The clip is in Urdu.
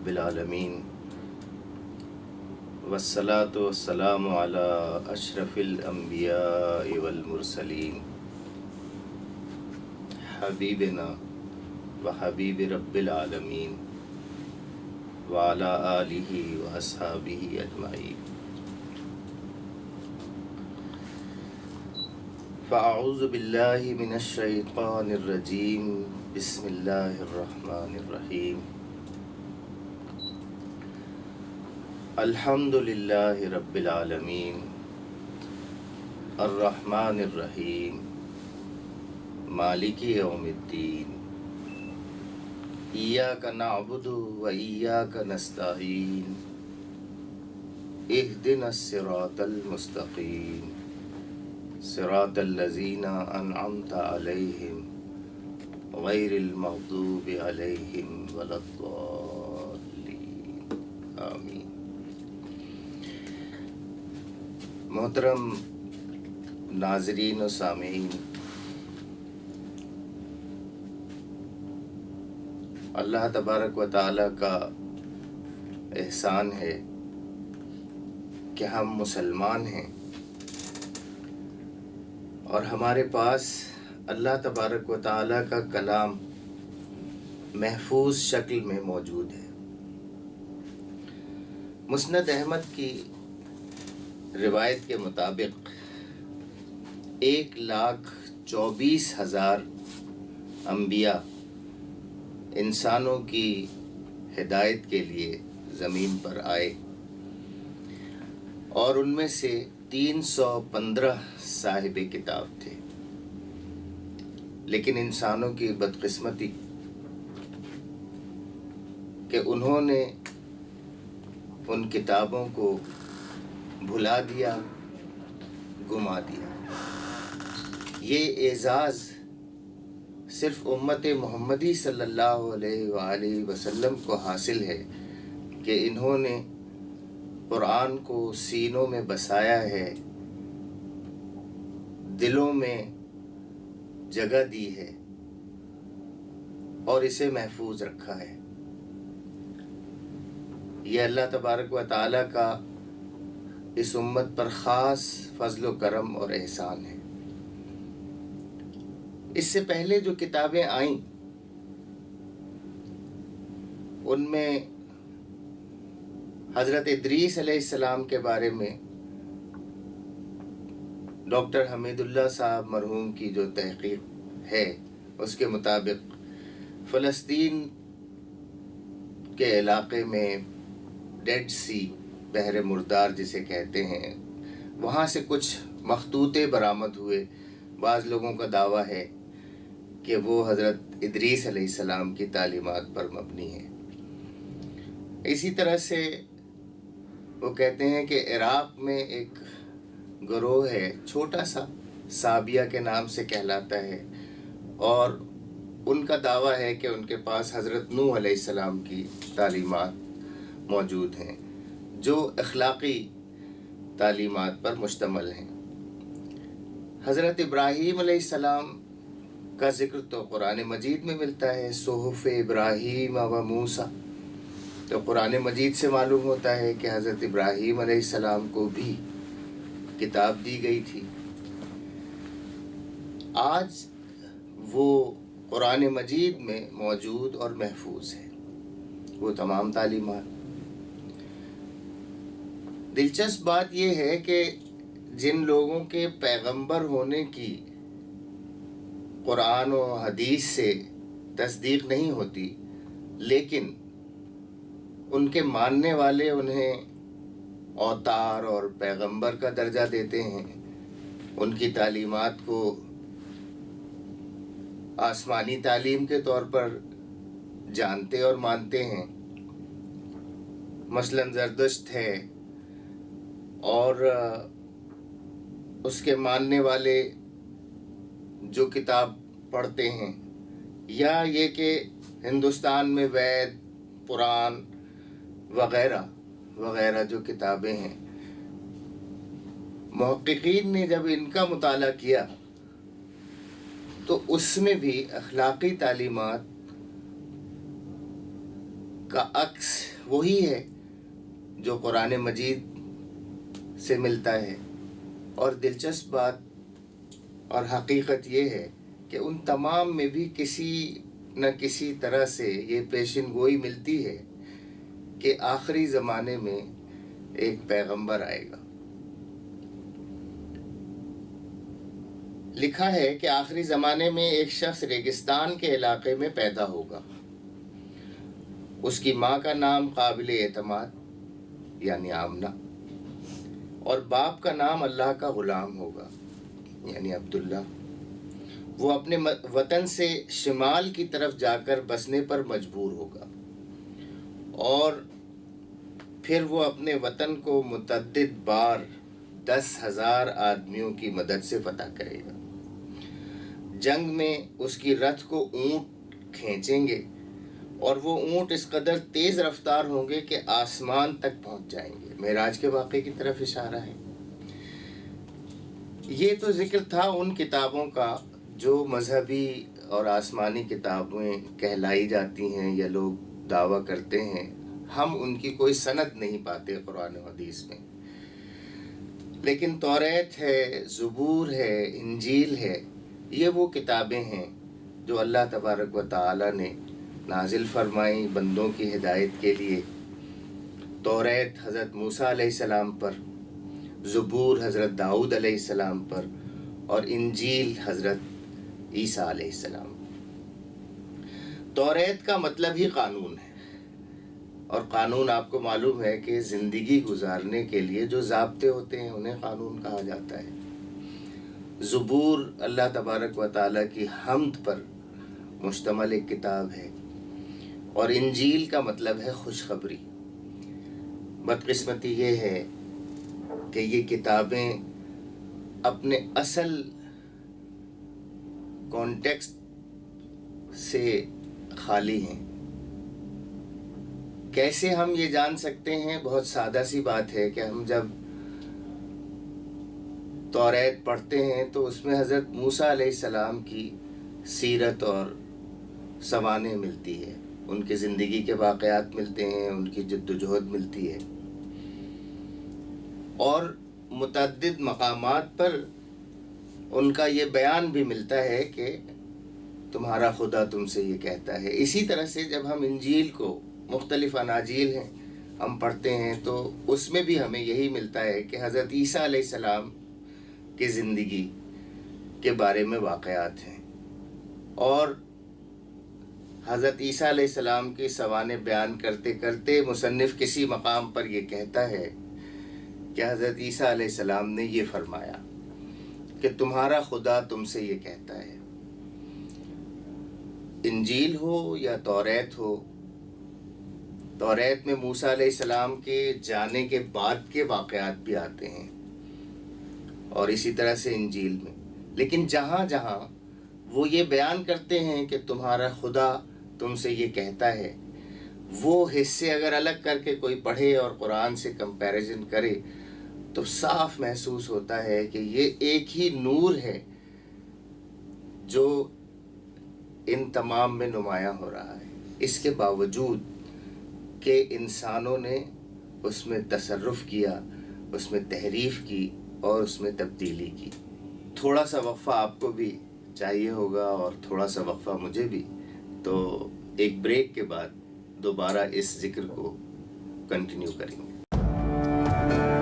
رب العالمین والصلاة والسلام علی اشرف الانبیاء والمرسلین حبیبنا وحبیب رب العالمین وعلی آلہ واصحابہ اجمعین۔ فاعوذ باللہ من الشیطان الرجیم، بسم اللہ الرحمن الرحیم۔ الحمد للہ رب العالمین الرحمن الرحیم مالک یوم الدین، ایاک نعبد و ایاک نستعین، اہدنا الصراط المستقیم، صراط الذین انعمت علیہم غیر المغضوب علیہم ولا الضالین، آمین۔ محترم ناظرین و سامعین، اللہ تبارک و تعالیٰ کا احسان ہے کہ ہم مسلمان ہیں اور ہمارے پاس اللہ تبارک و تعالیٰ کا کلام محفوظ شکل میں موجود ہے۔ مسند احمد کی روایت کے مطابق 1,24,000 انبیاء انسانوں کی ہدایت کے لیے زمین پر آئے اور ان میں سے 315 صاحب کتاب تھے، لیکن انسانوں کی بدقسمتی کہ انہوں نے ان کتابوں کو بھلا دیا، گما دیا۔ یہ اعزاز صرف امت محمدی صلی اللہ علیہ وآلہ وسلم کو حاصل ہے کہ انہوں نے قرآن کو سینوں میں بسایا ہے، دلوں میں جگہ دی ہے اور اسے محفوظ رکھا ہے۔ یہ اللہ تبارک و تعالیٰ کا اس امت پر خاص فضل و کرم اور احسان ہے۔ اس سے پہلے جو کتابیں آئیں ان میں حضرت ادریس علیہ السلام کے بارے میں ڈاکٹر حمید اللہ صاحب مرحوم کی جو تحقیق ہے اس کے مطابق فلسطین کے علاقے میں ڈیڈ سی، بحر مردار جسے کہتے ہیں، وہاں سے کچھ مخطوطے برآمد ہوئے۔ بعض لوگوں کا دعویٰ ہے کہ وہ حضرت ادریس علیہ السلام کی تعلیمات پر مبنی ہے۔ اسی طرح سے وہ کہتے ہیں کہ عراق میں ایک گروہ ہے، چھوٹا سا، سابیہ کے نام سے کہلاتا ہے، اور ان کا دعویٰ ہے کہ ان کے پاس حضرت نوح علیہ السلام کی تعلیمات موجود ہیں جو اخلاقی تعلیمات پر مشتمل ہیں۔ حضرت ابراہیم علیہ السلام کا ذکر تو قرآن مجید میں ملتا ہے، صحف ابراہیم و موسیٰ، تو قرآن مجید سے معلوم ہوتا ہے کہ حضرت ابراہیم علیہ السلام کو بھی کتاب دی گئی تھی۔ آج وہ قرآن مجید میں موجود اور محفوظ ہے وہ تمام تعلیمات۔ دلچسپ بات یہ ہے کہ جن لوگوں کے پیغمبر ہونے کی قرآن و حدیث سے تصدیق نہیں ہوتی، لیکن ان کے ماننے والے انہیں اوتار اور پیغمبر کا درجہ دیتے ہیں، ان کی تعلیمات کو آسمانی تعلیم کے طور پر جانتے اور مانتے ہیں۔ مثلاً زردشت ہے اور اس کے ماننے والے جو کتاب پڑھتے ہیں، یا یہ کہ ہندوستان میں وید، پران وغیرہ وغیرہ جو کتابیں ہیں، محققین نے جب ان کا مطالعہ کیا تو اس میں بھی اخلاقی تعلیمات کا عکس وہی ہے جو قرآن مجید سے ملتا ہے، اور دلچسپ بات اور حقیقت یہ ہے کہ ان تمام میں بھی کسی نہ کسی طرح سے یہ پیشن گوئی ملتی ہے کہ آخری زمانے میں ایک پیغمبر آئے گا۔ لکھا ہے کہ آخری زمانے میں ایک شخص ریگستان کے علاقے میں پیدا ہوگا، اس کی ماں کا نام قابل اعتماد یعنی آمنہ، اور باپ کا نام اللہ کا غلام ہوگا یعنی عبداللہ۔ وہ اپنے وطن سے شمال کی طرف جا کر بسنے پر مجبور ہوگا، اور پھر وہ اپنے وطن کو متعدد بار 10,000 آدمیوں کی مدد سے فتح کرے گا۔ جنگ میں اس کی رتھ کو اونٹ کھینچیں گے، اور وہ اونٹ اس قدر تیز رفتار ہوں گے کہ آسمان تک پہنچ جائیں گے۔ معراج کے واقعے کی طرف اشارہ ہے۔ یہ تو ذکر تھا ان کتابوں کا جو مذہبی اور آسمانی کتابیں کہلائی جاتی ہیں یا لوگ دعویٰ کرتے ہیں۔ ہم ان کی کوئی سند نہیں پاتے قرآن و حدیث میں، لیکن توریت ہے، زبور ہے، انجیل ہے، یہ وہ کتابیں ہیں جو اللہ تبارک و تعالی نے نازل فرمائی بندوں کی ہدایت کے لیے۔ توریت حضرت موسیٰ علیہ السلام پر، زبور حضرت داؤد علیہ السلام پر، اور انجیل حضرت عیسیٰ علیہ السلام۔ توریت کا مطلب ہی قانون ہے، اور قانون آپ کو معلوم ہے کہ زندگی گزارنے کے لیے جو ضابطے ہوتے ہیں انہیں قانون کہا جاتا ہے۔ زبور اللہ تبارک و تعالیٰ کی حمد پر مشتمل ایک کتاب ہے، اور انجیل کا مطلب ہے خوشخبری۔ بدقسمتی یہ ہے کہ یہ کتابیں اپنے اصل کانٹیکسٹ سے خالی ہیں۔ کیسے ہم یہ جان سکتے ہیں؟ بہت سادہ سی بات ہے کہ ہم جب توریت پڑھتے ہیں تو اس میں حضرت موسیٰ علیہ السلام کی سیرت اور سوانح ملتی ہے، ان کی زندگی کے واقعات ملتے ہیں، ان کی جدوجہد ملتی ہے، اور متعدد مقامات پر ان کا یہ بیان بھی ملتا ہے کہ تمہارا خدا تم سے یہ کہتا ہے۔ اسی طرح سے جب ہم انجیل کو، مختلف اناجیل ہیں، ہم پڑھتے ہیں تو اس میں بھی ہمیں یہی ملتا ہے کہ حضرت عیسیٰ علیہ السلام کی زندگی کے بارے میں واقعات ہیں، اور حضرت عیسیٰ علیہ السلام کی سوانح بیان کرتے کرتے مصنف کسی مقام پر یہ کہتا ہے کہ حضرت عیسیٰ علیہ السلام نے یہ فرمایا کہ تمہارا خدا تم سے یہ کہتا ہے۔ انجیل ہو یا توریت ہو، توریت میں موسیٰ علیہ السلام کے جانے کے بعد کے واقعات بھی آتے ہیں، اور اسی طرح سے انجیل میں، لیکن جہاں جہاں وہ یہ بیان کرتے ہیں کہ تمہارا خدا تم سے یہ کہتا ہے، وہ حصے اگر الگ کر کے کوئی پڑھے اور قرآن سے کمپیریزن کرے تو صاف محسوس ہوتا ہے کہ یہ ایک ہی نور ہے جو ان تمام میں نمایاں ہو رہا ہے، اس کے باوجود کہ انسانوں نے اس میں تصرف کیا، اس میں تحریف کی اور اس میں تبدیلی کی۔ تھوڑا سا وقفہ آپ کو بھی چاہیے ہوگا اور تھوڑا سا وقفہ مجھے بھی، تو ایک بریک کے بعد دوبارہ اس ذکر کو کنٹینیو کریں گے۔